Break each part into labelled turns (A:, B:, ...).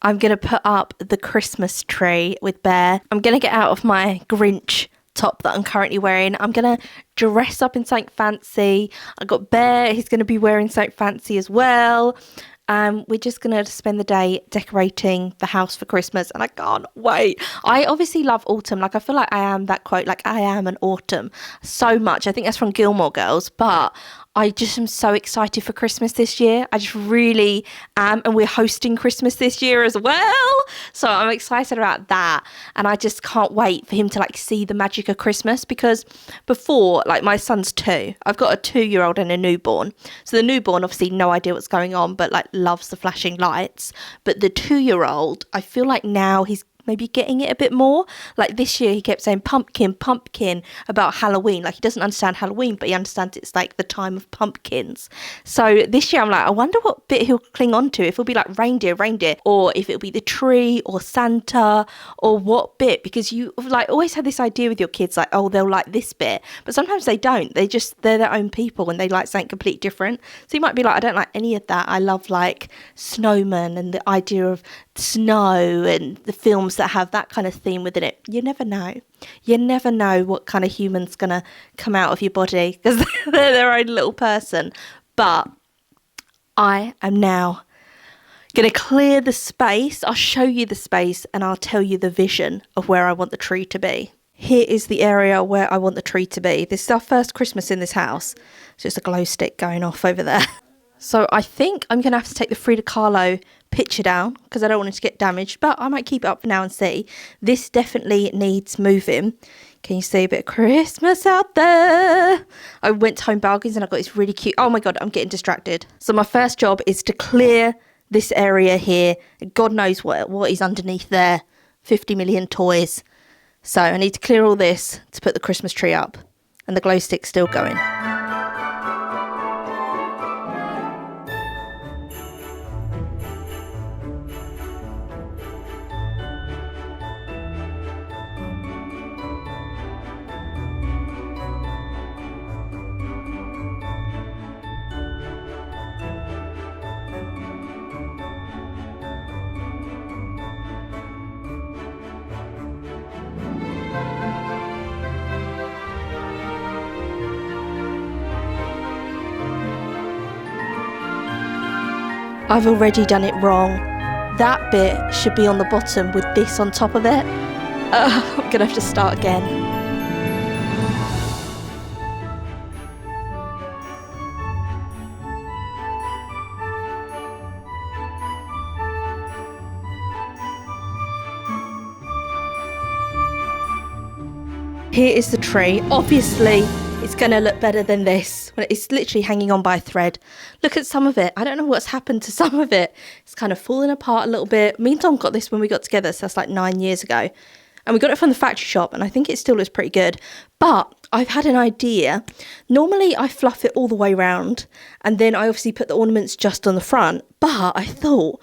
A: I'm going to put up the Christmas tree with Bear. I'm going to get out of my Grinch top that I'm currently wearing. I'm going to dress up in something fancy. I got Bear, he's going to be wearing something fancy as well. We're just going to spend the day decorating the house for Christmas, and I can't wait. I obviously love autumn. Like, I feel like I am that quote, like, I am an autumn so much. I think that's from Gilmore Girls, but I just am so excited for Christmas this year. I just really am. And we're hosting Christmas this year as well. So I'm excited about that. And I just can't wait for him to like see the magic of Christmas, because before, like, my son's 2. I've got a 2-year-old and a newborn. So the newborn, obviously no idea what's going on, but like loves the flashing lights. But the 2-year-old, I feel like now he's maybe getting it a bit more. Like this year he kept saying pumpkin, pumpkin about Halloween. Like, he doesn't understand Halloween, but he understands it's like the time of pumpkins. So this year I'm like, I wonder what bit he'll cling on to, if it'll be like reindeer, or if it'll be the tree or Santa, or what bit, because you like always have this idea with your kids, like, oh, they'll like this bit, but sometimes they don't. They're their own people and they like something completely different. So you might be like, I don't like any of that. I love like snowmen and the idea of snow and the films that have that kind of theme within it. You never know. You never know what kind of human's gonna come out of your body, because they're their own little person. But I am now gonna clear the space. I'll show you the space and I'll tell you the vision of where I want the tree to be. Here is the area where I want the tree to be. This is our first Christmas in this house. It's just a glow stick going off over there. So I think I'm going to have to take the Frida Kahlo picture down, because I don't want it to get damaged, but I might keep it up for now and see. This definitely needs moving. Can you see a bit of Christmas out there? I went to Home Bargains and I got this really cute... Oh my God, I'm getting distracted. So my first job is to clear this area here. God knows what is underneath there. 50 million toys. So I need to clear all this to put the Christmas tree up. And the glow stick's still going. I've already done it wrong. That bit should be on the bottom with this on top of it. I'm gonna have to start again. Here is the tree. Obviously, it's going to look better than this. It's literally hanging on by a thread. Look at some of it. I don't know what's happened to some of it. It's kind of falling apart a little bit. Me and Tom got this when we got together, so that's like 9 years ago. And we got it from the factory shop, and I think it still looks pretty good. But I've had an idea. Normally, I fluff it all the way around, and then I obviously put the ornaments just on the front. But I thought,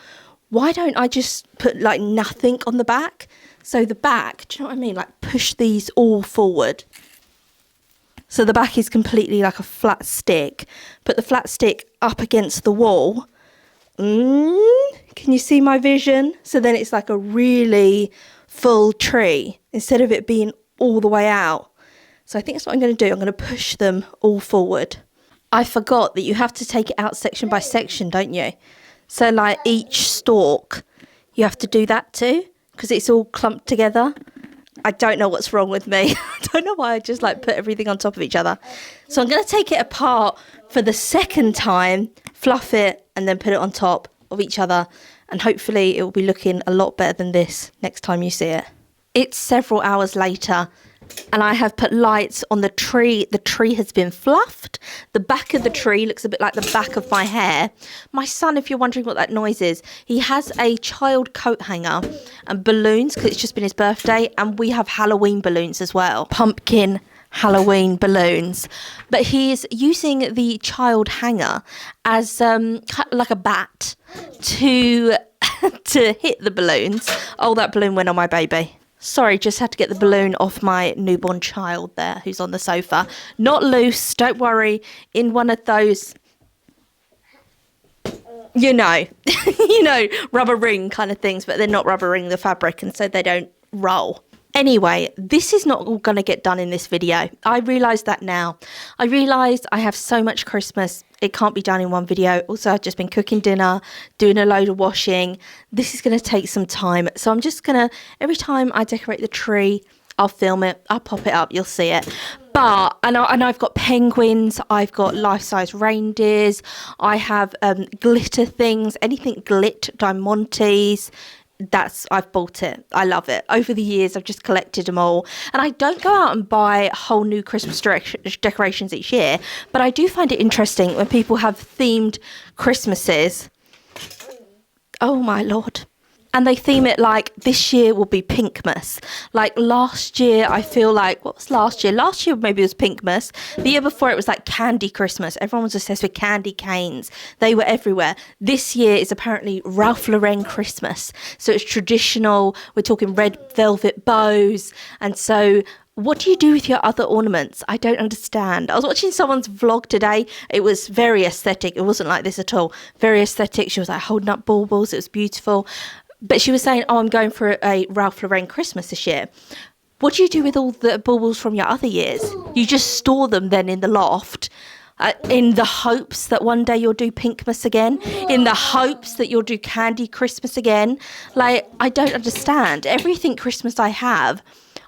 A: why don't I just put like nothing on the back? So the back, do you know what I mean? Like push these all forward. So the back is completely like a flat stick. Put the flat stick up against the wall. Can you see my vision? So then it's like a really full tree instead of it being all the way out. So I think that's what I'm going to do. I'm going to push them all forward. I forgot that you have to take it out section by section, don't you? So like each stalk, you have to do that too, because it's all clumped together. I don't know what's wrong with me. I don't know why I just like put everything on top of each other. So I'm going to take it apart for the second time, fluff it, and then put it on top of each other. And hopefully it will be looking a lot better than this next time you see it. It's several hours later, and I have put lights on the tree. The tree has been fluffed. The back of the tree looks a bit like the back of my hair. My son, if you're wondering what that noise is, he has a child coat hanger and balloons, because it's just been his birthday, and we have Halloween balloons as well. Pumpkin Halloween balloons. But he's using the child hanger as like a bat to hit the balloons. Oh, that balloon went on my baby. Sorry, just had to get the balloon off my newborn child there, who's on the sofa. Not loose, don't worry. In one of those... you know, you know, rubber ring kind of things, but they're not rubber ring the fabric, and so they don't roll. Anyway, this is not all going to get done in this video. I realise that now. I realised I have so much Christmas, it can't be done in one video. Also, I've just been cooking dinner, doing a load of washing. This is going to take some time. So I'm just going to, every time I decorate the tree, I'll film it, I'll pop it up, you'll see it. But, and I've got penguins, I've got life-size reindeers, I have glitter things, anything glit, diamantes. I've bought it. I love it. Over the years, I've just collected them all. And I don't go out and buy whole new Christmas decorations each year, but I do find it interesting when people have themed Christmases. Oh my Lord. And they theme it like, this year will be Pinkmas. Like last year, I feel like, what was last year? Last year maybe it was Pinkmas. The year before it was like Candy Christmas. Everyone was obsessed with candy canes. They were everywhere. This year is apparently Ralph Lauren Christmas. So it's traditional. We're talking red velvet bows. And so what do you do with your other ornaments? I don't understand. I was watching someone's vlog today. It was very aesthetic. It wasn't like this at all. Very aesthetic. She was like holding up baubles. It was beautiful. But she was saying, oh, I'm going for a Ralph Lauren Christmas this year. What do you do with all the baubles from your other years? You just store them then in the loft in the hopes that one day you'll do Pinkmas again, in the hopes that you'll do Candy Christmas again. Like, I don't understand. Everything Christmas I have,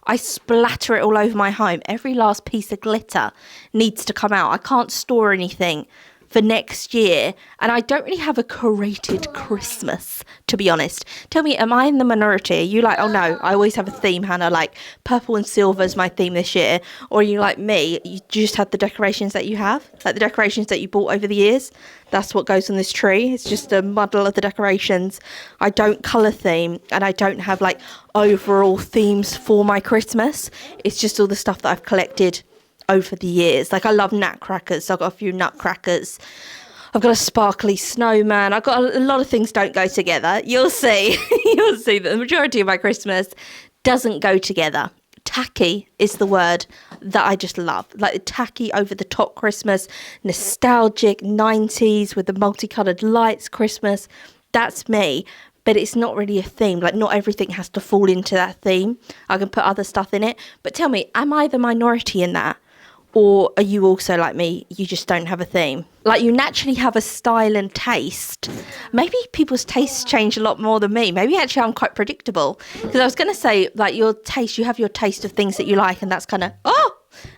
A: I splatter it all over my home. Every last piece of glitter needs to come out. I can't store anything for next year, and I don't really have a curated Christmas, to be honest. Tell me, am I in the minority? Are you like, oh no, I always have a theme, Hannah, like purple and silver is my theme this year? Or are you like me, you just have the decorations that you have, like the decorations that you bought over the years? That's what goes on this tree. It's just a muddle of the decorations. I don't colour theme, and I don't have like overall themes for my Christmas. It's just all the stuff that I've collected over the years. Like I love nutcrackers, so I've got a few nutcrackers. I've got a sparkly snowman. I've got a lot of things don't go together. You'll see. You'll see that the majority of my Christmas doesn't go together. Tacky is the word that I just love. Like tacky, over the top Christmas, nostalgic 90s with the multicoloured lights Christmas. That's me. But it's not really a theme. Like, not everything has to fall into that theme. I can put other stuff in it. But tell me, am I the minority in that? Or are you also like me, you just don't have a theme? Like, you naturally have a style and taste. Maybe people's tastes change a lot more than me. Maybe actually I'm quite predictable. Because I was going to say, like, your taste, you have your taste of things that you like, and that's kind of,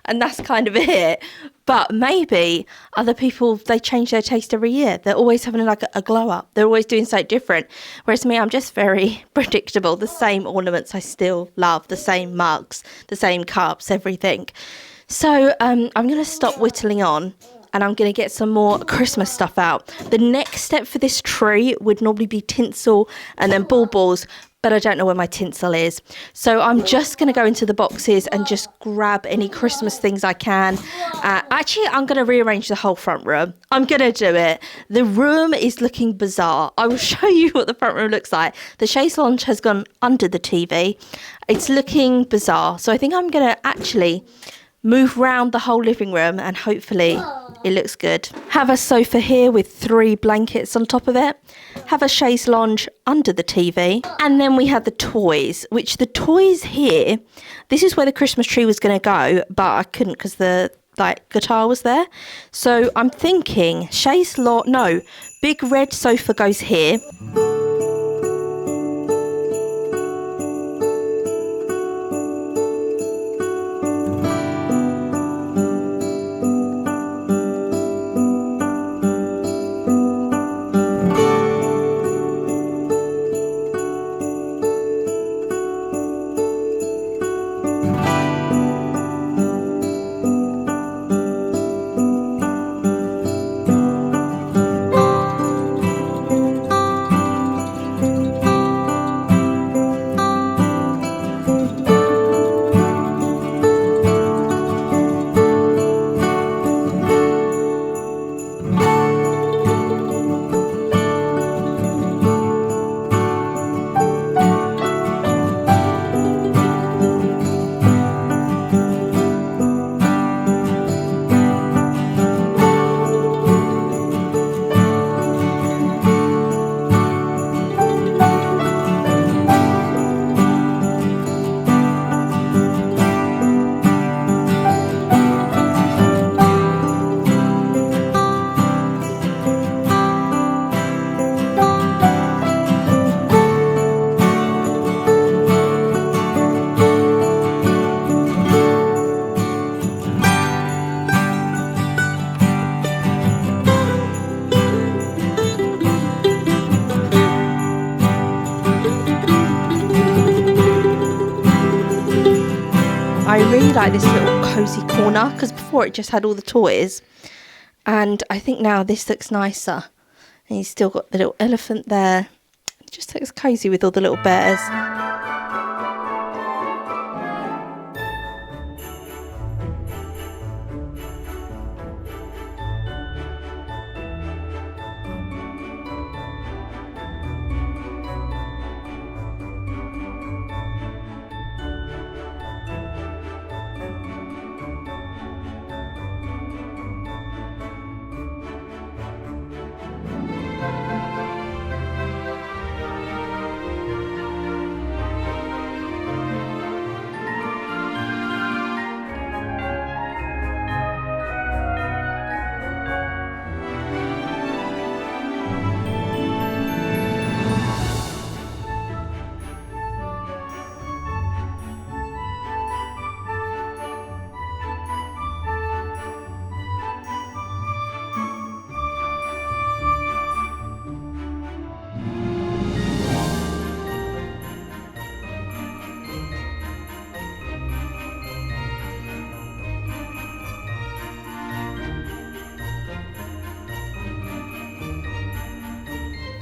A: and that's kind of it. But maybe other people, they change their taste every year. They're always having like a glow up. They're always doing something different. Whereas me, I'm just very predictable. The same ornaments I still love, the same mugs, the same cups, everything. So I'm going to stop whittling on, and I'm going to get some more Christmas stuff out. The next step for this tree would normally be tinsel and then baubles, but I don't know where my tinsel is. So I'm just going to go into the boxes and just grab any Christmas things I can. Actually, I'm going to rearrange the whole front room. I'm going to do it. The room is looking bizarre. I will show you what the front room looks like. The chaise lounge has gone under the TV. It's looking bizarre. So I think I'm going to actually move round the whole living room, and hopefully it looks good. Have a sofa here with 3 blankets on top of it. Have a chaise lounge under the TV. And then we have the toys, which the toys here, this is where the Christmas tree was going to go, but I couldn't because the guitar was there. So I'm thinking big red sofa goes here. I really like this little cozy corner because before it just had all the toys, and I think now this looks nicer. And he's still got the little elephant there. It just looks cozy with all the little bears.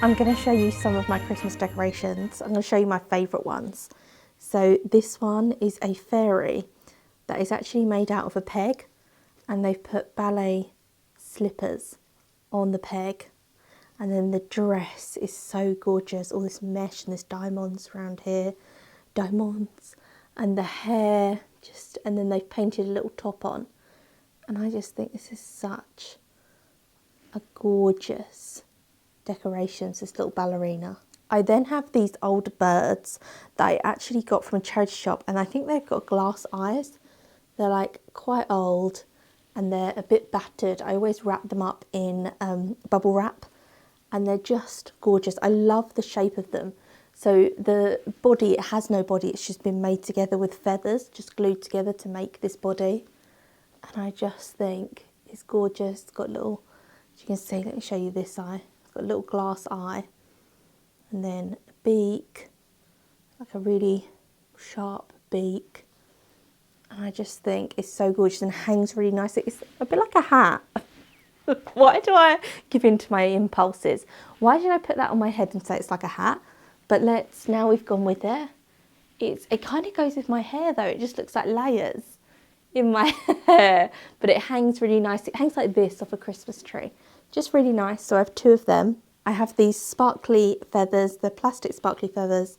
A: I'm going to show you some of my Christmas decorations. I'm going to show you my favourite ones. So this one is a fairy that is actually made out of a peg, and they've put ballet slippers on the peg, and then the dress is so gorgeous, all this mesh and this diamonds around here, diamonds, and the hair just, and then they've painted a little top on, and I just think this is such a gorgeous decorations, this little ballerina. I then have these old birds that I actually got from a charity shop, and I think they've got glass eyes. They're like quite old and they're a bit battered. I always wrap them up in bubble wrap, and they're just gorgeous. I love the shape of them. So the body, it has no body, it's just been made together with feathers, just glued together to make this body. And I just think it's gorgeous. It's got little, as you can see, let me show you this eye. Got a little glass eye, and then a beak, like a really sharp beak, and I just think it's so gorgeous and hangs really nicely. It's a bit like a hat. Why do I give in to my impulses? Why did I put that on my head and say it's like a hat? But now we've gone with it. It kind of goes with my hair though. It just looks like layers in my hair, but it hangs really nice. It hangs like this off a Christmas tree. Just really nice. So I have two of them. I have these sparkly feathers, the plastic sparkly feathers,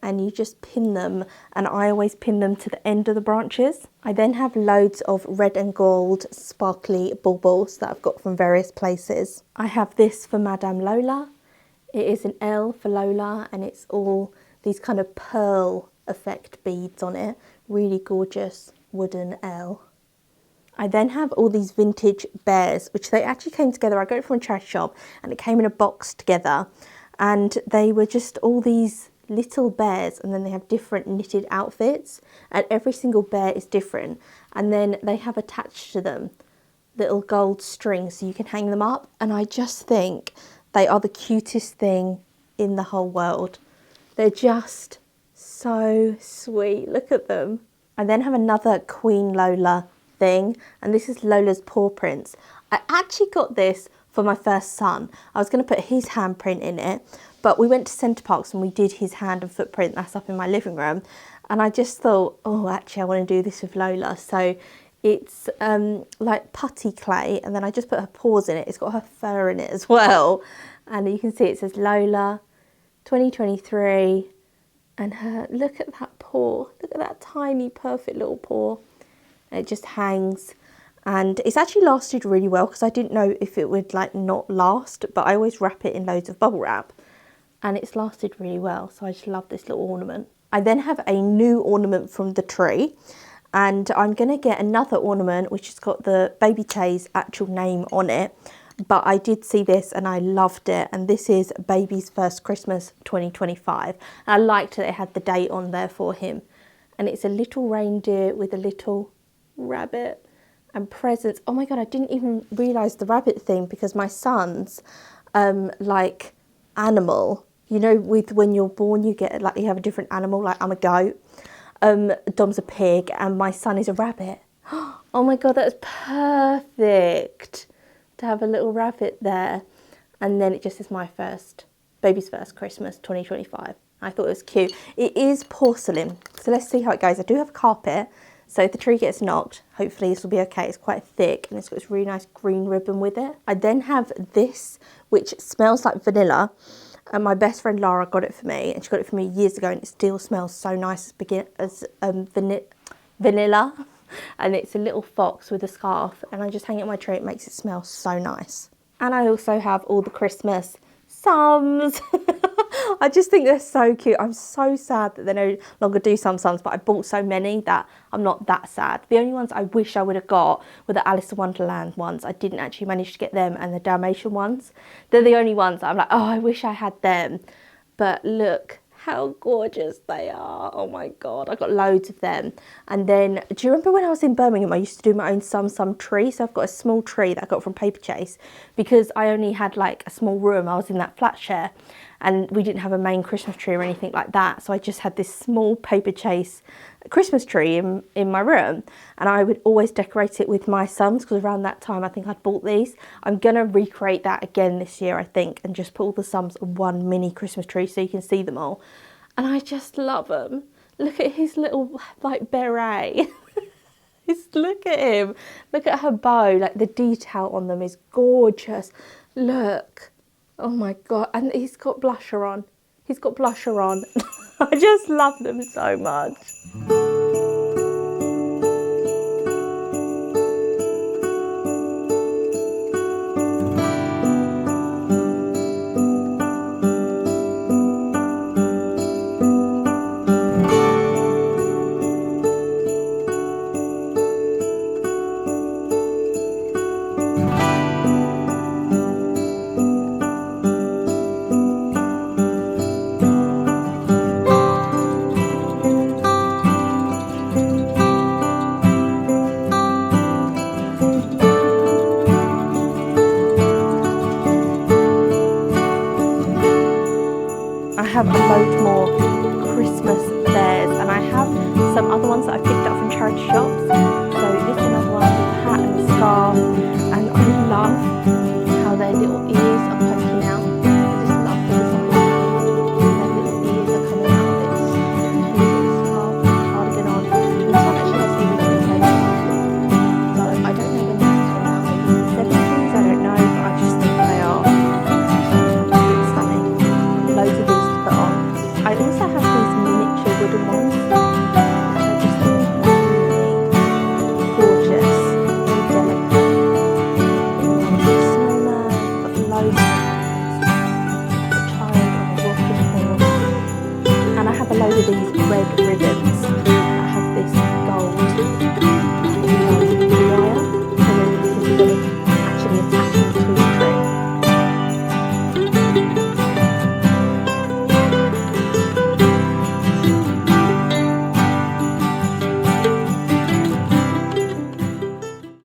A: and you just pin them, and I always pin them to the end of the branches. I then have loads of red and gold sparkly baubles that I've got from various places. I have this for Madame Lola. It is an L for Lola, and it's all these kind of pearl effect beads on it. Really gorgeous wooden L. I then have all these vintage bears, which they actually came together. I got it from a charity shop, and it came in a box together, and they were just all these little bears, and then they have different knitted outfits, and every single bear is different, and then they have attached to them little gold strings so you can hang them up, and I just think they are the cutest thing in the whole world. They're just so sweet. Look at them. I then have another Queen Lola thing, and this is Lola's paw prints. I actually got this for my first son. I was going to put his handprint in it, but we went to Center Parcs and we did his hand and footprint. That's up in my living room, and I just thought, oh, actually I want to do this with Lola. So it's like putty clay, and then I just put her paws in it. It's got her fur in it as well, and you can see it says Lola 2023, and her, look at that paw, look at that tiny perfect little paw. It just hangs, and it's actually lasted really well because I didn't know if it would like not last, but I always wrap it in loads of bubble wrap, and it's lasted really well. So I just love this little ornament. I then have a new ornament from the tree, and I'm going to get another ornament which has got the Baby Tay's actual name on it, but I did see this and I loved it, and this is Baby's First Christmas 2025, and I liked that it had the date on there for him, and it's a little reindeer with a little rabbit and presents. Oh my god, I didn't even realise the rabbit thing, because my son's like animal, you know, with when you're born you get like, you have a different animal, like I'm a goat, Dom's a pig and my son is a rabbit. Oh my God, that's perfect to have a little rabbit there. And then it just is my baby's first Christmas 2025. I thought it was cute. It is porcelain, so let's see how it goes. I do have a carpet, so if the tree gets knocked, hopefully this will be okay. It's quite thick and it's got this really nice green ribbon with it. I then have this, which smells like vanilla. And my best friend Lara got it for me, and she got it for me years ago, and it still smells so nice as vanilla. And it's a little fox with a scarf, and I just hang it on my tree. It makes it smell so nice. And I also have all the Christmas Sums. I just think they're so cute. I'm so sad that they no longer do Sums, but I bought so many that I'm not that sad. The only ones I wish I would have got were the Alice in Wonderland ones. I didn't actually manage to get them, and the Dalmatian ones. They're the only ones that I'm like, oh, I wish I had them. But look how gorgeous they are. Oh my God, I got loads of them. And then, do you remember when I was in Birmingham, I used to do my own Sum tree? So I've got a small tree that I got from Paperchase because I only had like a small room. I was in that flat share and we didn't have a main Christmas tree or anything like that. So I just had this small Paperchase Christmas tree in my room, and I would always decorate it with my Sums because around that time I think I'd bought these. I'm gonna recreate that again this year, I think, and just put all the Sums on one mini Christmas tree so you can see them all. And I just love them. Look at his little like beret. Look at him. Look at her bow. Like the detail on them is gorgeous. Look. Oh my God. And he's got blusher on. He's got blusher on. I just love them so much. Have a load more Christmas bears, and I have some other ones that I picked up from charity shops. So this is another one with a hat and a scarf, and I love how their little ears are poking out. I just love the design. Their little ears are coming out of this. And this scarf, cardigan on. And this one actually has really good taste. So I don't know when this is from now, maybe 70s, I don't know, but I just think they are stunning. Loads of these. I also have these miniature wooden ones, which I just think are really gorgeous, really delicate. Snowman, got loads of a child on a rocking horse, and I have a load of these red ribbons.